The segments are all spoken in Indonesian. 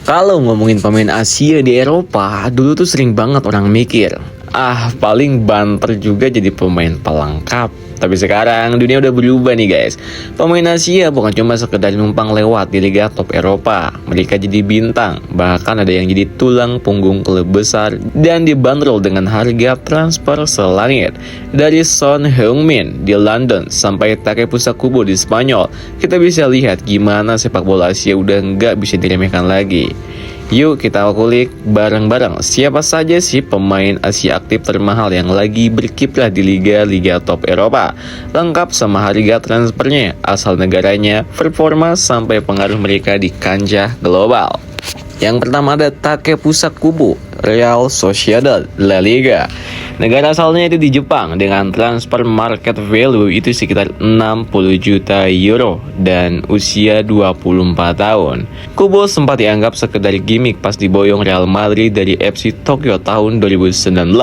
Kalau ngomongin pemain Asia di Eropa, dulu tuh sering banget orang mikir, paling banter juga jadi pemain pelengkap. Tapi sekarang dunia udah berubah nih guys. Pemain Asia bukan cuma sekedar numpang lewat di liga top Eropa. Mereka jadi bintang, bahkan ada yang jadi tulang punggung klub besar dan dibanderol dengan harga transfer selangit. Dari Son Heung-min di London sampai Takefusa Kubo di Spanyol, kita bisa lihat gimana sepak bola Asia udah nggak bisa diremehkan lagi. Yuk kita kulik bareng-bareng siapa saja sih pemain Asia aktif termahal yang lagi berkiprah di liga-liga top Eropa. Lengkap sama harga transfernya, asal negaranya, performa sampai pengaruh mereka di kancah global. Yang pertama ada Takefusa Kubo, Real Sociedad La Liga. Negara asalnya itu di Jepang dengan transfer market value itu sekitar 60 juta euro dan usia 24 tahun. Kubo sempat dianggap sekedar gimmick pas diboyong Real Madrid dari FC Tokyo tahun 2019.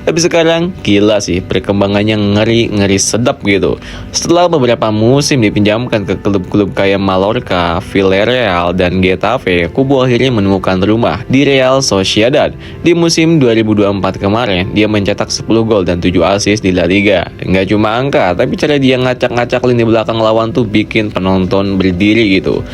Tapi sekarang gila sih, perkembangannya ngeri sedap gitu. Setelah beberapa musim dipinjamkan ke klub-klub kayak Mallorca, Villarreal, dan Getafe, Kubo akhirnya menemukan rumah di Real Sociedad. Di musim 2024 kemarin, dia mencetak 10 gol dan 7 assist di La Liga. Nggak cuma angka, tapi cara dia ngacak-ngacak lini belakang lawan tuh bikin penonton berdiri gitu.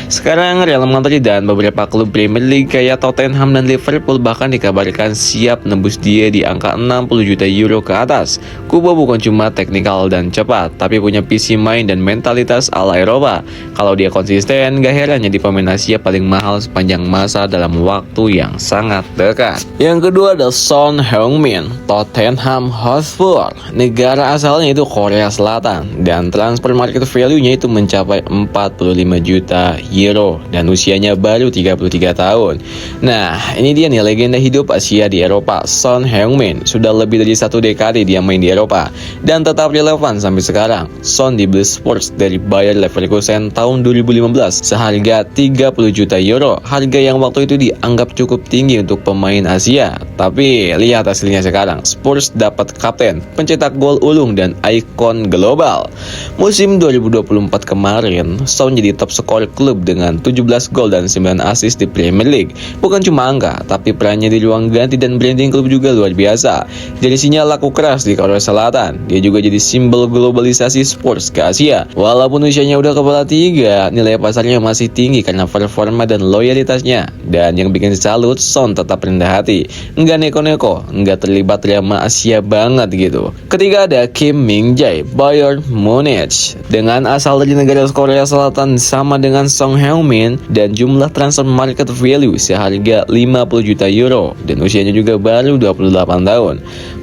Sekarang Real Madrid dan beberapa klub Premier League kayak Tottenham dan Liverpool bahkan dikabarkan siap nembus dia di angka 60 juta euro ke atas. Kubo bukan cuma teknikal dan cepat, tapi punya visi main dan mentalitas ala Eropa. Kalau dia konsisten, gak heran jadi pemain Asia paling mahal sepanjang masa dalam waktu yang sangat dekat. Yang kedua ada Son Heung-min, Tottenham Hotspur. Negara asalnya itu Korea Selatan dan transfer market value-nya itu mencapai 45 juta euro dan usianya baru 33 tahun. Nah, ini dia nih legenda hidup Asia di Eropa. Son Heung-min sudah lebih dari 1 dekade dia main di Eropa dan tetap relevan sampai sekarang. Son dibeli Spurs dari Bayer Leverkusen tahun 2015 seharga 30 juta euro. Harga yang waktu itu dianggap cukup tinggi untuk pemain Asia. Tapi lihat hasilnya sekarang. Spurs dapat kapten, pencetak gol ulung dan ikon global. Musim 2024 kemarin, Son jadi top skor klub dengan 17 gol dan 9 assist di Premier League. Bukan cuma angka, tapi perannya di ruang ganti dan branding klub juga luar biasa. Jadi sinyal laku keras di Korea Selatan. Dia juga jadi simbol globalisasi Spurs ke Asia. Walaupun usianya udah kepala 3, nilai pasarnya masih tinggi karena performa dan loyalitasnya. Dan yang bikin salut, Son tetap rendah hati. Nggak neko-neko, nggak terlibat drama Asia banget gitu. Ketiga ada Kim Min-jae, Bayern Munich. Dengan asal dari negara Korea Selatan sama dengan Son Heung-min dan jumlah transfer market value seharga 50 juta euro dan usianya juga baru 28 tahun.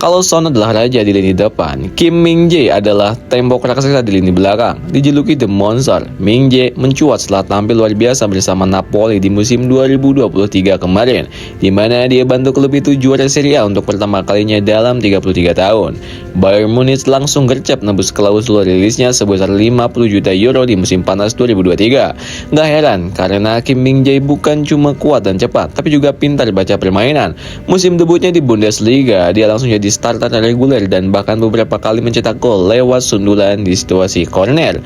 Kalau Son adalah raja di lini depan, Kim Min-jae adalah tembok raksasa di lini belakang. Dijuluki The Monster, Min-jae mencuat setelah tampil luar biasa bersama Napoli di musim 2023 kemarin, di mana dia bantu klub itu juara Serie A untuk pertama kalinya dalam 33 tahun. Bayern Munich langsung gercep nebus klausul rilisnya sebesar 50 juta euro di musim panas 2023. Gak heran karena Kim Min-jae bukan cuma kuat dan cepat, tapi juga pintar baca permainan. Musim debutnya di Bundesliga, dia langsung jadi starter reguler dan bahkan beberapa kali mencetak gol lewat sundulan di situasi corner.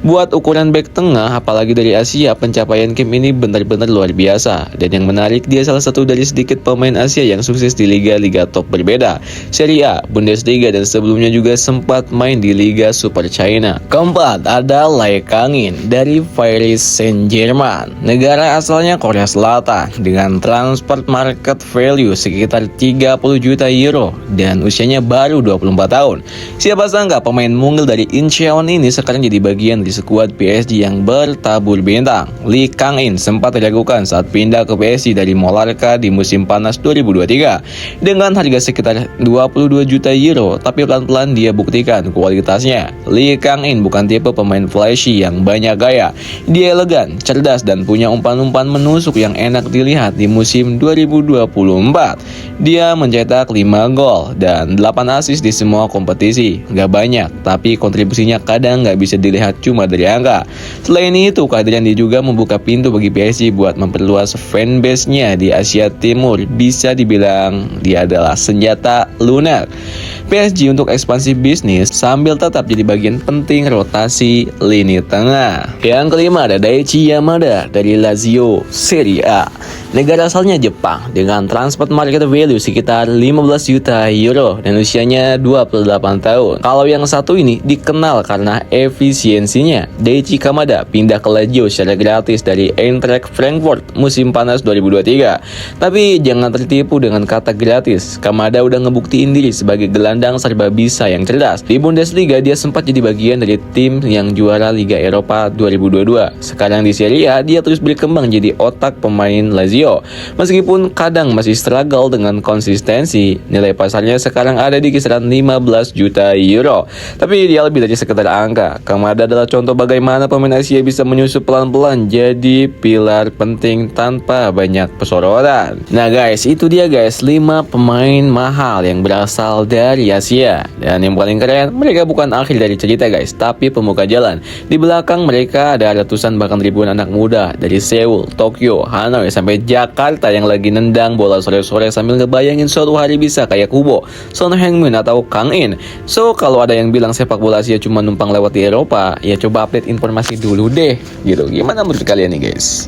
Buat ukuran bek tengah, apalagi dari Asia, pencapaian Kim ini benar-benar luar biasa. Dan yang menarik, dia salah satu dari sedikit pemain Asia yang sukses di liga-liga top berbeda, Serie A, Bundesliga, dan sebelumnya juga sempat main di Liga Super China. Keempat ada Lee Kang-in dari Paris Saint-Germain. Negara asalnya Korea Selatan dengan transfer market value sekitar 30 juta euro dan usianya baru 24 tahun. Siapa sangka pemain mungil dari Incheon ini sekarang jadi bagian dari skuad PSG yang bertabur bintang. Lee Kang-in sempat diragukan saat pindah ke PSG dari Mallorca di musim panas 2023 dengan harga sekitar 22 juta euro, tapi pelan-pelan dia buktikan kualitasnya. Lee Kang-in bukan tipe pemain flashy yang banyak gaya. Dia elegan, cerdas, dan punya umpan-umpan menusuk yang enak dilihat di musim 2024. Dia mencetak 5 gol dan 8 assist di semua kompetisi. Nggak banyak, tapi kontribusinya kadang nggak bisa dilihat cuma dari angka. Selain itu, kehadiran dia juga membuka pintu bagi PSG buat memperluas fanbase-nya di Asia Timur. Bisa dibilang dia adalah senjata lunak PSG untuk ekspansi bisnis sambil tetap jadi bagian penting rotasi lini tengah. Yang kelima ada Daichi Yamada dari Lazio Serie A. Negara asalnya Jepang dengan transfer market value sekitar 15 juta euro dan usianya 28 tahun. Kalau yang satu ini dikenal karena efisiensinya. Daichi Kamada pindah ke Lazio secara gratis dari Eintracht Frankfurt musim panas 2023. Tapi jangan tertipu dengan kata gratis. Kamada udah ngebuktiin diri sebagai gelandang serba bisa yang cerdas. Di Bundesliga dia sempat jadi bagian dari tim yang juara Liga Eropa 2022. Sekarang di Serie A dia terus berkembang jadi otak pemain Lazio. Meskipun kadang masih struggle dengan konsistensi, nilai pasarnya sekarang ada di kisaran 15 juta euro. Tapi dia lebih dari sekedar angka. Kamada adalah contoh bagaimana pemain Asia bisa menyusup pelan-pelan jadi pilar penting tanpa banyak pesorotan. Nah guys, itu dia guys 5 pemain mahal yang berasal dari Asia. Dan yang paling keren, mereka bukan akhir dari cerita guys, tapi pembuka jalan. Di belakang mereka ada ratusan bahkan ribuan anak muda dari Seoul, Tokyo, Hanoi sampai Jakarta yang lagi nendang bola sore-sore sambil ngebayangin suatu hari bisa kayak Kubo, Son Heung-min atau Kang In. So kalau ada yang bilang sepak bola Asia cuma numpang lewat di Eropa, ya coba update informasi dulu deh gitu. Gimana menurut kalian nih guys?